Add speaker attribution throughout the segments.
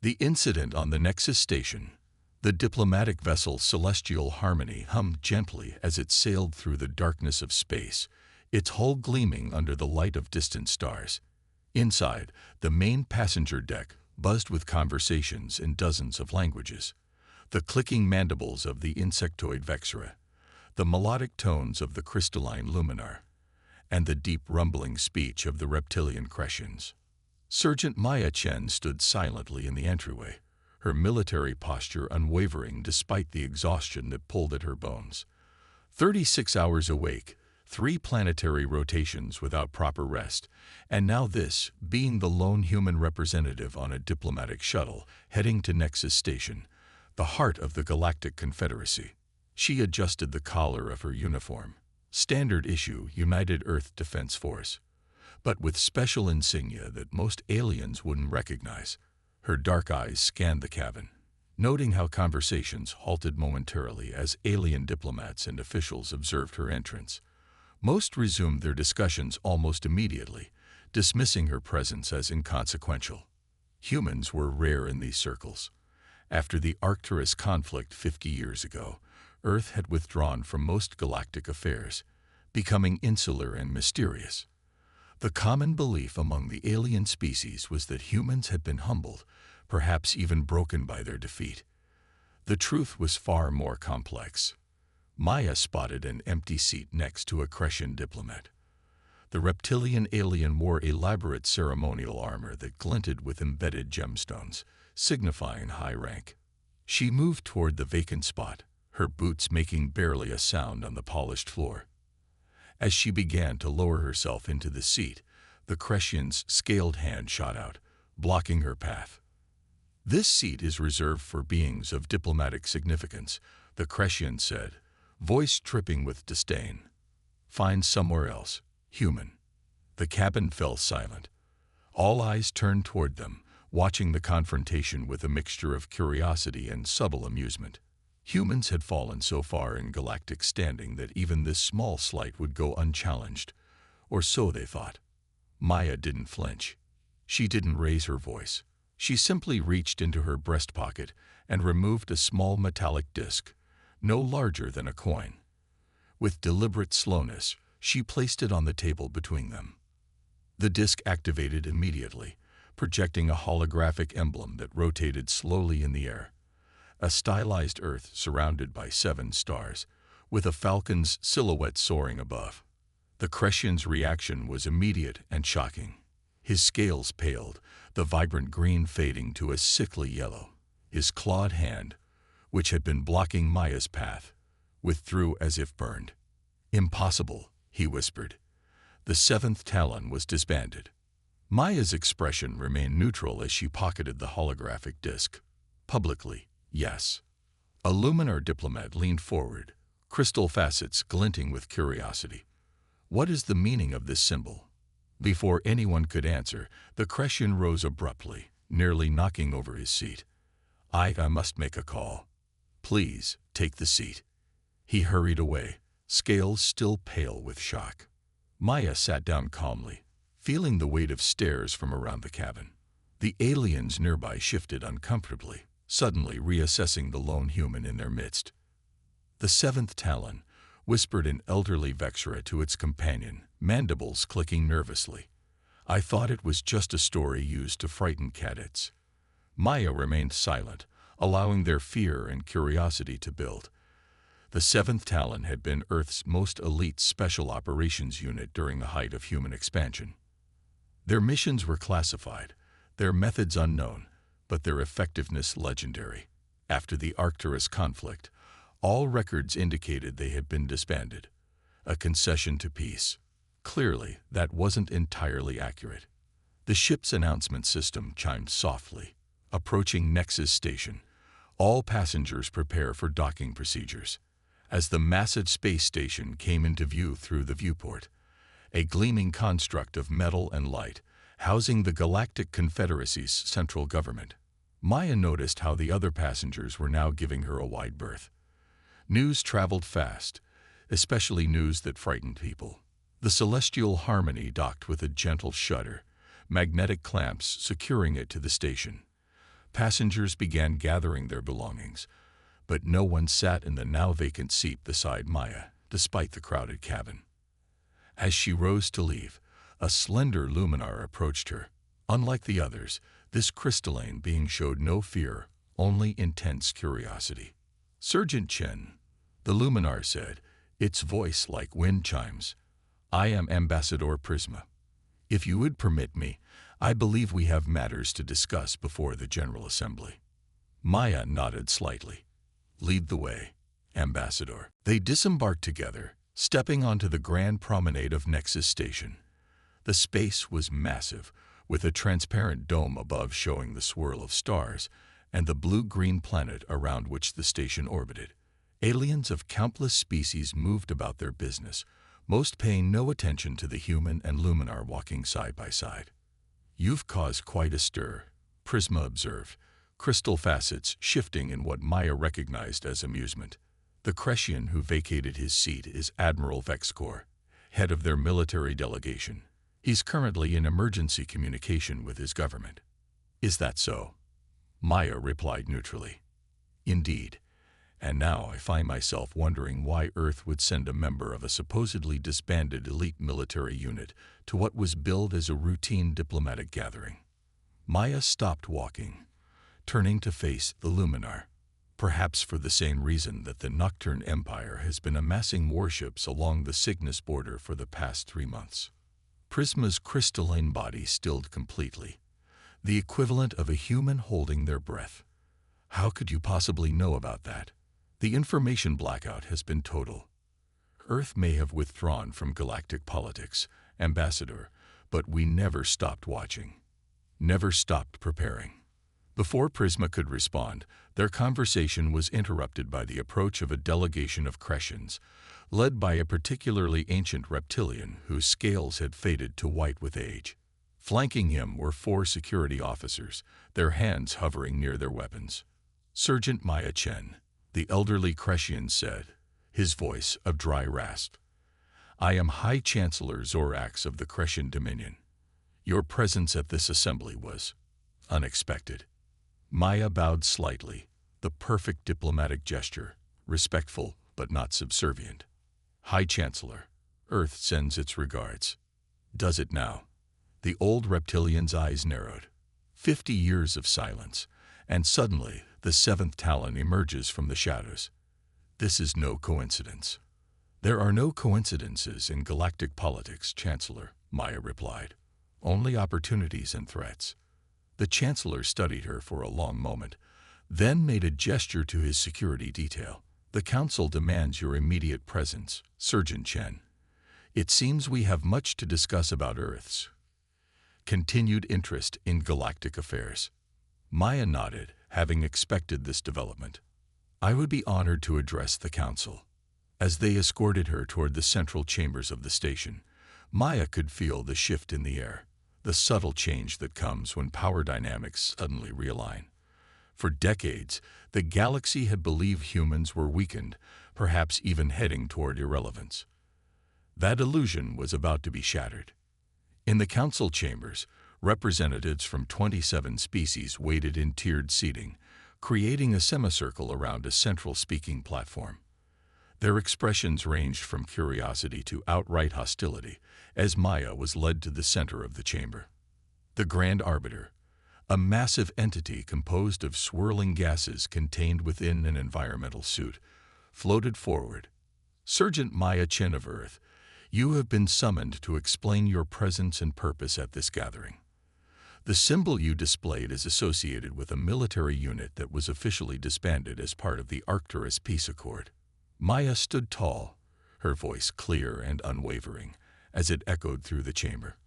Speaker 1: The incident on the Nexus station. The diplomatic vessel Celestial Harmony hummed gently as it sailed through the darkness of space, its hull gleaming under the light of distant stars. Inside, the main passenger deck buzzed with conversations in dozens of languages. The clicking mandibles of the insectoid Vexera, the melodic tones of the crystalline Luminar, and the deep rumbling speech of the reptilian Crescians. Sergeant Maya Chen stood silently in the entryway, her military posture unwavering despite the exhaustion that pulled at her bones. 36 hours awake, 3 planetary rotations without proper rest, and now this, being the lone human representative on a diplomatic shuttle heading to Nexus Station, the heart of the Galactic Confederacy. She adjusted the collar of her uniform, standard issue United Earth Defense Force, but with special insignia that most aliens wouldn't recognize. Her dark eyes scanned the cabin, noting how conversations halted momentarily as alien diplomats and officials observed her entrance. Most resumed their discussions almost immediately, dismissing her presence as inconsequential. Humans were rare in these circles. After the Arcturus conflict 50 years ago, Earth had withdrawn from most galactic affairs, becoming insular and mysterious. The common belief among the alien species was that humans had been humbled, perhaps even broken by their defeat. The truth was far more complex. Maya spotted an empty seat next to a Crescian diplomat. The reptilian alien wore elaborate ceremonial armor that glinted with embedded gemstones, signifying high rank. She moved toward the vacant spot, her boots making barely a sound on the polished floor. As she began to lower herself into the seat, the Crescian's scaled hand shot out, blocking her path. "This seat is reserved for beings of diplomatic significance," the Crescian said, voice dripping with disdain. "Find somewhere else, human." The cabin fell silent. All eyes turned toward them, watching the confrontation with a mixture of curiosity and subtle amusement. Humans had fallen so far in galactic standing that even this small slight would go unchallenged, or so they thought. Maya didn't flinch. She didn't raise her voice. She simply reached into her breast pocket and removed a small metallic disc, no larger than a coin. With deliberate slowness, she placed it on the table between them. The disc activated immediately, projecting a holographic emblem that rotated slowly in the air. A stylized Earth surrounded by 7 stars, with a falcon's silhouette soaring above. The Crescian's reaction was immediate and shocking. His scales paled, the vibrant green fading to a sickly yellow. His clawed hand, which had been blocking Maya's path, withdrew as if burned. "Impossible," he whispered. The 7th Talon was disbanded. Maya's expression remained neutral as she pocketed the holographic disc. Publicly, yes. A Luminar diplomat leaned forward, crystal facets glinting with curiosity. "What is the meaning of this symbol?" Before anyone could answer, the Crescian rose abruptly, nearly knocking over his seat. I must make a call. Please, take the seat." He hurried away, scales still pale with shock. Maya sat down calmly, feeling the weight of stares from around the cabin. The aliens nearby shifted uncomfortably, suddenly reassessing the lone human in their midst. The 7th Talon whispered an elderly Vexera to its companion, mandibles clicking nervously. "I thought it was just a story used to frighten cadets." Maya remained silent, allowing their fear and curiosity to build. The 7th Talon had been Earth's most elite special operations unit during the height of human expansion. Their missions were classified, their methods unknown, but their effectiveness legendary. After the Arcturus conflict, all records indicated they had been disbanded, a concession to peace. Clearly, that wasn't entirely accurate. The ship's announcement system chimed softly. Approaching Nexus Station, all passengers prepare for docking procedures. As the massive space station came into view through the viewport, a gleaming construct of metal and light, housing the Galactic Confederacy's central government, Maya noticed how the other passengers were now giving her a wide berth. News traveled fast, especially news that frightened people. The Celestial Harmony docked with a gentle shudder, magnetic clamps securing it to the station. Passengers began gathering their belongings, but no one sat in the now vacant seat beside Maya, despite the crowded cabin. As she rose to leave, a slender luminar approached her. Unlike the others, this crystalline being showed no fear, only intense curiosity. "Sergeant Chen," the luminar said, its voice like wind chimes, "I am Ambassador Prisma. If you would permit me, I believe we have matters to discuss before the General Assembly." Maya nodded slightly. "Lead the way, Ambassador." They disembarked together, stepping onto the grand promenade of Nexus Station. The space was massive, with a transparent dome above showing the swirl of stars and the blue-green planet around which the station orbited. Aliens of countless species moved about their business, most paying no attention to the human and luminar walking side by side. "You've caused quite a stir," Prisma observed, crystal facets shifting in what Maya recognized as amusement. The Crescian who vacated his seat is Admiral Vexcor, head of their military delegation. He's currently in emergency communication with his government. "Is that so?" Maya replied neutrally. "Indeed. And now I find myself wondering why Earth would send a member of a supposedly disbanded elite military unit to what was billed as a routine diplomatic gathering." Maya stopped walking, turning to face the luminar, perhaps for the same reason that the Nocturne Empire has been amassing warships along the Cygnus border for the past 3 months. Prisma's crystalline body stilled completely, the equivalent of a human holding their breath. "How could you possibly know about that? The information blackout has been total. Earth may have withdrawn from galactic politics, Ambassador, but we never stopped watching, never stopped preparing." Before Prisma could respond, their conversation was interrupted by the approach of a delegation of Crescians, led by a particularly ancient reptilian whose scales had faded to white with age. Flanking him were 4 security officers, their hands hovering near their weapons. "Sergeant Maya Chen," the elderly Crescian said, his voice a dry rasp. "I am High Chancellor Zorax of the Crescian Dominion. Your presence at this assembly was unexpected." Maya bowed slightly, the perfect diplomatic gesture, respectful but not subservient. "High Chancellor, Earth sends its regards." "Does it now?" The old reptilian's eyes narrowed. 50 years of silence, and suddenly the 7th Talon emerges from the shadows. "This is no coincidence." "There are no coincidences in galactic politics, Chancellor," Maya replied. "Only opportunities and threats." The Chancellor studied her for a long moment, then made a gesture to his security detail. "The Council demands your immediate presence, Sergeant Chen. It seems we have much to discuss about Earth's continued interest in galactic affairs." Maya nodded, having expected this development. "I would be honored to address the Council." As they escorted her toward the central chambers of the station, Maya could feel the shift in the air, the subtle change that comes when power dynamics suddenly realign. For decades, the galaxy had believed humans were weakened, perhaps even heading toward irrelevance. That illusion was about to be shattered. In the council chambers, representatives from 27 species waited in tiered seating, creating a semicircle around a central speaking platform. Their expressions ranged from curiosity to outright hostility, as Maya was led to the center of the chamber. The Grand Arbiter, a massive entity composed of swirling gases contained within an environmental suit, floated forward. "Sergeant Maya Chen of Earth, you have been summoned to explain your presence and purpose at this gathering. The symbol you displayed is associated with a military unit that was officially disbanded as part of the Arcturus Peace Accord." Maya stood tall, her voice clear and unwavering, as it echoed through the chamber.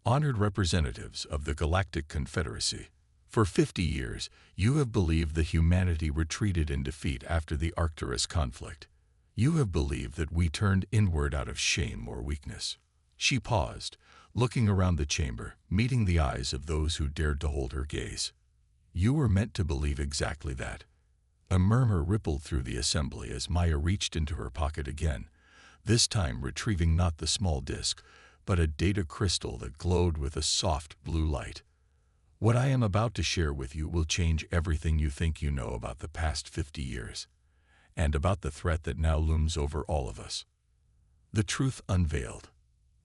Speaker 1: "Honored representatives of the Galactic Confederacy, for 50 years you have believed that humanity retreated in defeat after the Arcturus conflict. You have believed that we turned inward out of shame or weakness." She paused, looking around the chamber, meeting the eyes of those who dared to hold her gaze. "You were meant to believe exactly that." A murmur rippled through the assembly as Maya reached into her pocket again, this time retrieving not the small disk, but a data crystal that glowed with a soft blue light. What I am about to share with you will change everything you think you know about the past 50 years, and about the threat that now looms over all of us. The truth unveiled.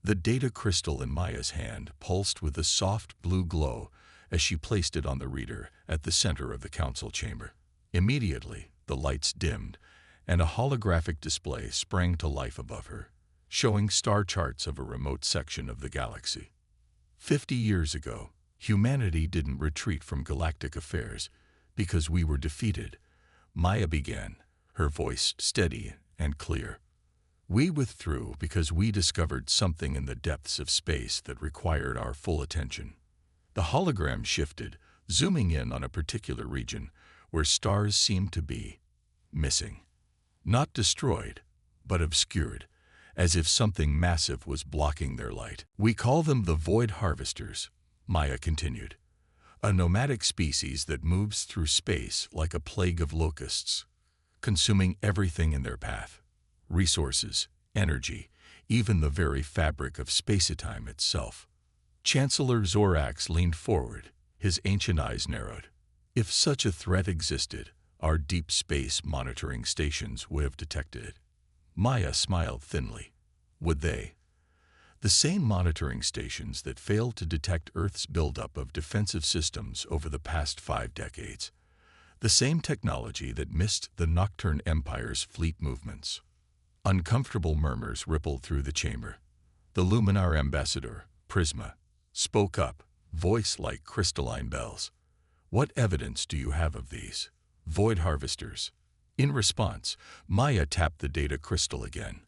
Speaker 1: The data crystal in Maya's hand pulsed with a soft blue glow as she placed it on the reader at the center of the council chamber. Immediately, the lights dimmed, and a holographic display sprang to life above her, showing star charts of a remote section of the galaxy. 50 years ago, humanity didn't retreat from galactic affairs because we were defeated. Maya began, her voice steady and clear. We withdrew because we discovered something in the depths of space that required our full attention. The hologram shifted, zooming in on a particular region where stars seemed to be missing. Not destroyed, but obscured, as if something massive was blocking their light. We call them the Void Harvesters, Maya continued. A nomadic species that moves through space like a plague of locusts, consuming everything in their path. Resources, energy, even the very fabric of spacetime itself. Chancellor Zorax leaned forward, his ancient eyes narrowed. If such a threat existed, our deep space monitoring stations would have detected it. Maya smiled thinly. Would they? The same monitoring stations that failed to detect Earth's buildup of defensive systems over the past 5 decades. The same technology that missed the Nocturne Empire's fleet movements. Uncomfortable murmurs rippled through the chamber. The Luminar ambassador, Prisma, spoke up, voice like crystalline bells. What evidence do you have of these Void Harvesters? In response, Maya tapped the data crystal again.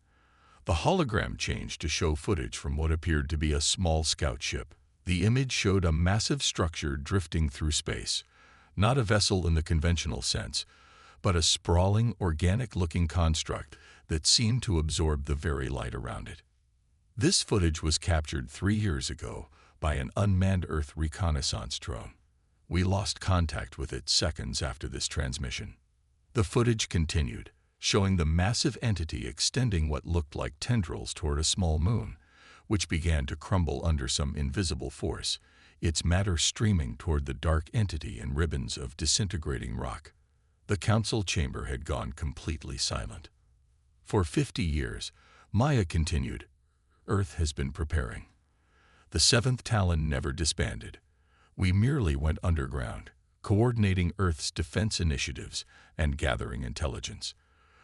Speaker 1: The hologram changed to show footage from what appeared to be a small scout ship. The image showed a massive structure drifting through space, not a vessel in the conventional sense, but a sprawling, organic-looking construct that seemed to absorb the very light around it. This footage was captured 3 years ago by an unmanned Earth reconnaissance drone. We lost contact with it seconds after this transmission. The footage continued, showing the massive entity extending what looked like tendrils toward a small moon, which began to crumble under some invisible force, its matter streaming toward the dark entity in ribbons of disintegrating rock. The council chamber had gone completely silent. For 50 years, Maya continued, Earth has been preparing. The 7th Talon never disbanded. We merely went underground, coordinating Earth's defense initiatives and gathering intelligence.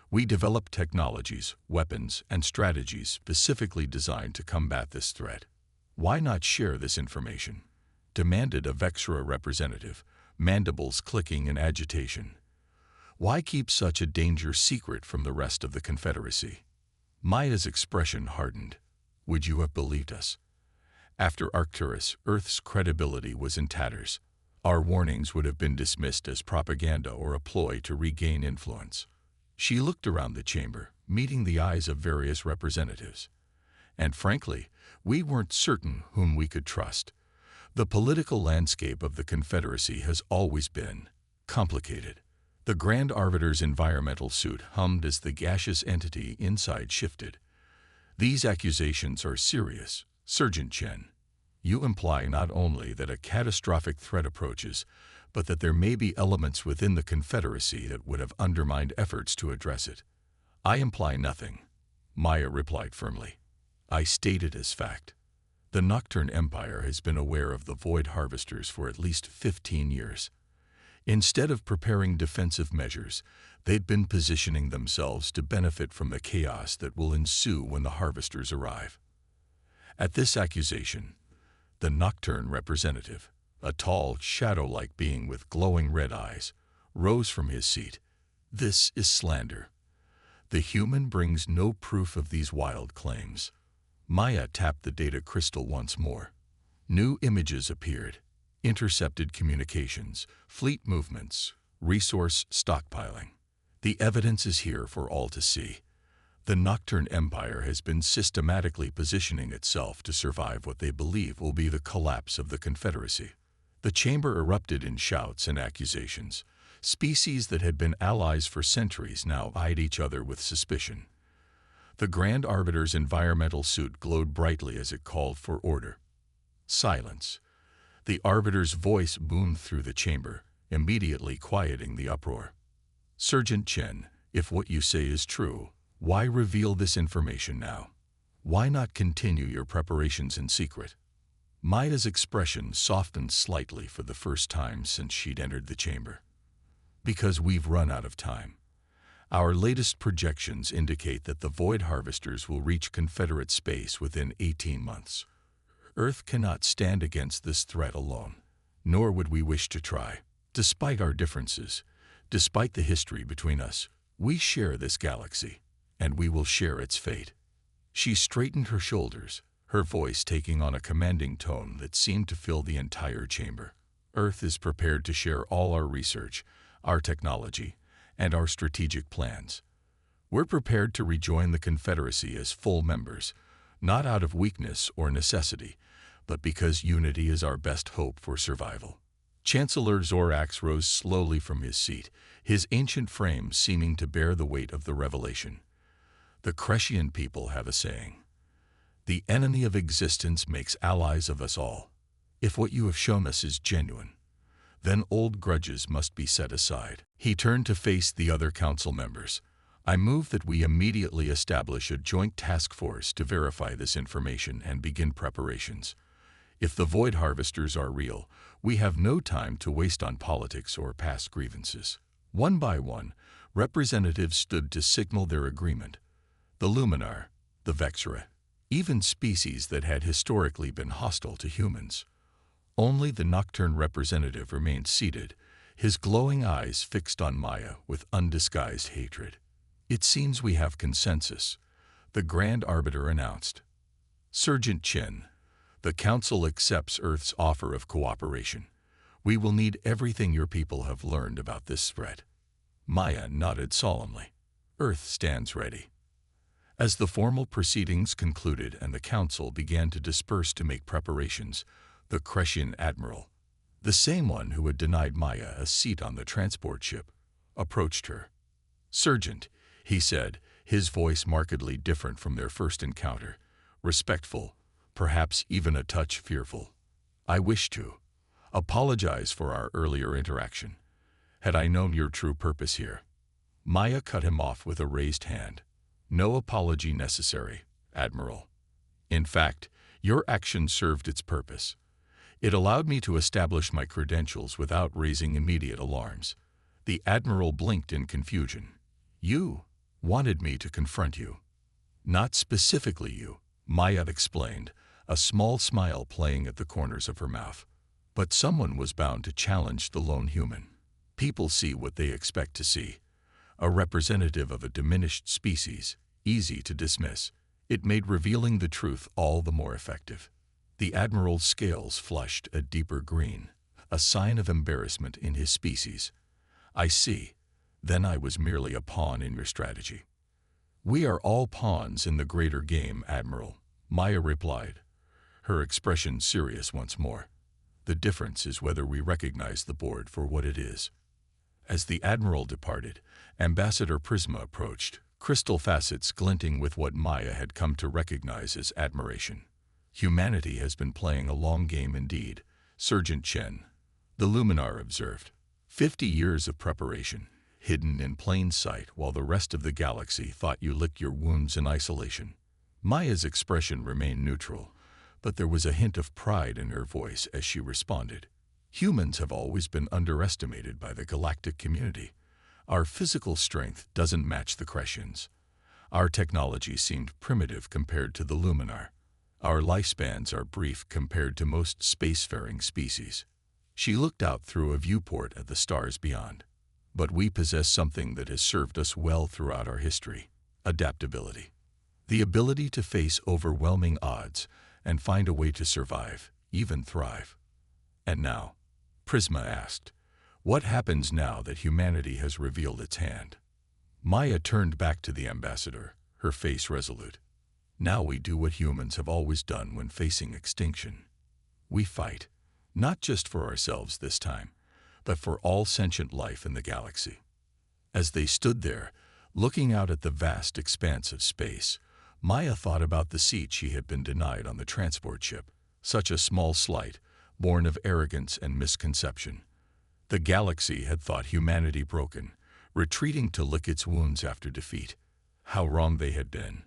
Speaker 1: We developed technologies, weapons, and strategies specifically designed to combat this threat. Why not share this information? Demanded a Vexra representative, mandibles clicking in agitation. Why keep such a danger secret from the rest of the Confederacy? Maya's expression hardened. Would you have believed us? After Arcturus, Earth's credibility was in tatters. Our warnings would have been dismissed as propaganda or a ploy to regain influence. She looked around the chamber, meeting the eyes of various representatives. And frankly, we weren't certain whom we could trust. The political landscape of the Confederacy has always been complicated. The Grand Arbiter's environmental suit hummed as the gaseous entity inside shifted. These accusations are serious, Sergeant Chen. You imply not only that a catastrophic threat approaches, but that there may be elements within the Confederacy that would have undermined efforts to address it. I imply nothing, Maya replied firmly. I state it as fact. The Nocturne Empire has been aware of the Void Harvesters for at least 15 years. Instead of preparing defensive measures, they'd been positioning themselves to benefit from the chaos that will ensue when the Harvesters arrive. At this accusation, the Nocturne representative, a tall, shadow-like being with glowing red eyes, rose from his seat. This is slander. The human brings no proof of these wild claims. Maya tapped the data crystal once more. New images appeared. Intercepted communications, fleet movements, resource stockpiling. The evidence is here for all to see. The Nocturne Empire has been systematically positioning itself to survive what they believe will be the collapse of the Confederacy. The chamber erupted in shouts and accusations. Species that had been allies for centuries now eyed each other with suspicion. The Grand Arbiter's environmental suit glowed brightly as it called for order. Silence. The arbiter's voice boomed through the chamber, immediately quieting the uproar. Sergeant Chen, if what you say is true, why reveal this information now? Why not continue your preparations in secret? Maya's expression softened slightly for the first time since she'd entered the chamber. Because we've run out of time. Our latest projections indicate that the Void Harvesters will reach Confederate space within 18 months. Earth cannot stand against this threat alone, nor would we wish to try. Despite our differences, despite the history between us, we share this galaxy, and we will share its fate. She straightened her shoulders, her voice taking on a commanding tone that seemed to fill the entire chamber. Earth is prepared to share all our research, our technology, and our strategic plans. We're prepared to rejoin the Confederacy as full members, not out of weakness or necessity, but because unity is our best hope for survival. Chancellor Zorax rose slowly from his seat, his ancient frame seeming to bear the weight of the revelation. The Crescian people have a saying. The enemy of existence makes allies of us all. If what you have shown us is genuine, then old grudges must be set aside. He turned to face the other council members. I move that we immediately establish a joint task force to verify this information and begin preparations. If the Void Harvesters are real, we have no time to waste on politics or past grievances. One by one, representatives stood to signal their agreement. The Luminar, the Vexra, even species that had historically been hostile to humans. Only the Nocturne representative remained seated, his glowing eyes fixed on Maya with undisguised hatred. It seems we have consensus, the Grand Arbiter announced. Sergeant Chen, the Council accepts Earth's offer of cooperation. We will need everything your people have learned about this threat. Maya nodded solemnly. Earth stands ready. As the formal proceedings concluded and the Council began to disperse to make preparations, the Crescian Admiral, the same one who had denied Maya a seat on the transport ship, approached her. Sergeant, he said, his voice markedly different from their first encounter, respectful, perhaps even a touch fearful. I wish to apologize for our earlier interaction. Had I known your true purpose here. Maya cut him off with a raised hand. No apology necessary, Admiral. In fact, your action served its purpose. It allowed me to establish my credentials without raising immediate alarms. The Admiral blinked in confusion. You wanted me to confront you. Not specifically you, Maya explained, a small smile playing at the corners of her mouth. But someone was bound to challenge the lone human. People see what they expect to see. A representative of a diminished species, easy to dismiss. It made revealing the truth all the more effective. The Admiral's scales flushed a deeper green, a sign of embarrassment in his species. I see. Then I was merely a pawn in your strategy. We are all pawns in the greater game, Admiral, Maya replied, her expression serious once more. The difference is whether we recognize the board for what it is. As the Admiral departed, Ambassador Prisma approached, crystal facets glinting with what Maya had come to recognize as admiration. Humanity has been playing a long game indeed, Sergeant Chen, the Luminar observed. 50 years of preparation, hidden in plain sight while the rest of the galaxy thought you licked your wounds in isolation. Maya's expression remained neutral, but there was a hint of pride in her voice as she responded. Humans have always been underestimated by the galactic community. Our physical strength doesn't match the Crescians. Our technology seemed primitive compared to the Luminar. Our lifespans are brief compared to most spacefaring species. She looked out through a viewport at the stars beyond. But we possess something that has served us well throughout our history: adaptability. The ability to face overwhelming odds and find a way to survive, even thrive. And now, Prisma asked, what happens now that humanity has revealed its hand? Maya turned back to the ambassador, her face resolute. Now we do what humans have always done when facing extinction. We fight, not just for ourselves this time, but for all sentient life in the galaxy. As they stood there, looking out at the vast expanse of space, Maya thought about the seat she had been denied on the transport ship. Such a small slight, born of arrogance and misconception. The galaxy had thought humanity broken, retreating to lick its wounds after defeat. How wrong they had been.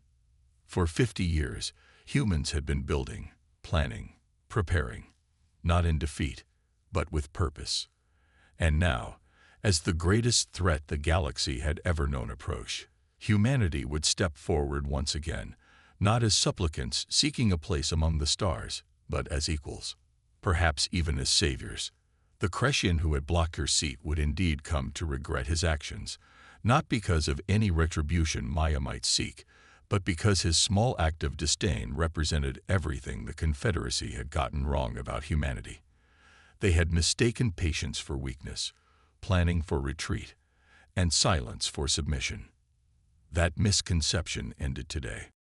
Speaker 1: For 50 years, humans had been building, planning, preparing, not in defeat, but with purpose. And now, as the greatest threat the galaxy had ever known approached, humanity would step forward once again, not as supplicants seeking a place among the stars, but as equals, perhaps even as saviors. The Crescian who had blocked her seat would indeed come to regret his actions, not because of any retribution Maya might seek, but because his small act of disdain represented everything the Confederacy had gotten wrong about humanity. They had mistaken patience for weakness, planning for retreat, and silence for submission. That misconception ended today.